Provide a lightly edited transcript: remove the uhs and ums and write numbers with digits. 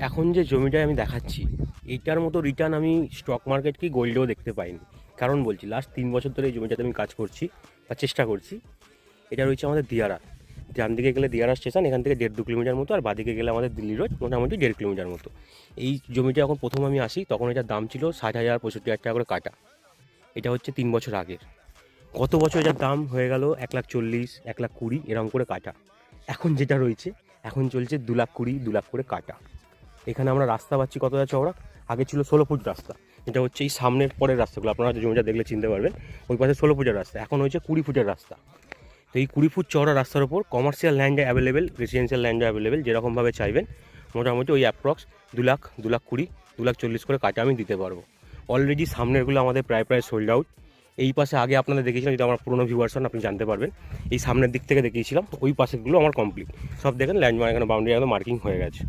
এখন যে জমিটায় আমি দেখাচ্ছি এইটার মতো রিটার্ন আমি স্টক মার্কেট কি গোল্ডেও দেখতে পাইনি। কারণ বলছি, লাস্ট 3 বছর ধরে এই জমিটাতে আমি কাজ করছি বা চেষ্টা করছি। এটা রয়েছে আমাদের দিয়ারা। ডান দিকে গেলে দিয়ারা স্টেশন, এখান থেকে 1.5-2 কিলোমিটার মতো, আর বাদিকে গেলে আমাদের দিল্লি রোড, মোটামুটি 1.5 কিলোমিটার মতো। এই জমিটা যখন প্রথম আমি আসি তখন এটার দাম ছিল 60,000 65,000 টাকা করে কাটা। এটা হচ্ছে 3 বছর আগের। গত বছর এটার দাম হয়ে গেল 1,40,000 1,20,000 এরকম করে কাটা। এখন যেটা রয়েছে, এখন চলছে 2,20,000 2,00,000 করে কাটা। এখানে আমরা রাস্তা পাচ্ছি কতটা চওড়া। আগে ছিল 16 ফুট রাস্তা, এটা হচ্ছে এই সামনের পরের রাস্তাগুলো, আপনারা জমিটা দেখলে চিনতে পারবেন। ওই পাশে 16 ফুটের রাস্তা, এখন হয়েছে 20 ফুটের রাস্তা। তো এই 20 ফুট চওড়া রাস্তার ওপর commercial land available, residential land available, যেরকমভাবে চাইবেন মোটামুটি ওই অ্যাপ্রক্স 2,00,000 2,20,000 2,40,000 করে কাটা আমি দিতে পারবো। অলরেডি সামনেরগুলো আমাদের প্রায় সোল্ড আউট। এই পাশে আগে আপনাদের দেখিয়েছিলাম, যেটা আমার পুরোনো ভিউয়ার্স আপনি জানতে পারবেন, এই সামনের দিক থেকে দেখিয়েছিলাম, ওই পাশেগুলো আমার কমপ্লিট। সব দেখেন ল্যান্ড এখানে বাউন্ডারি একদম মার্কিং হয়ে গেছে।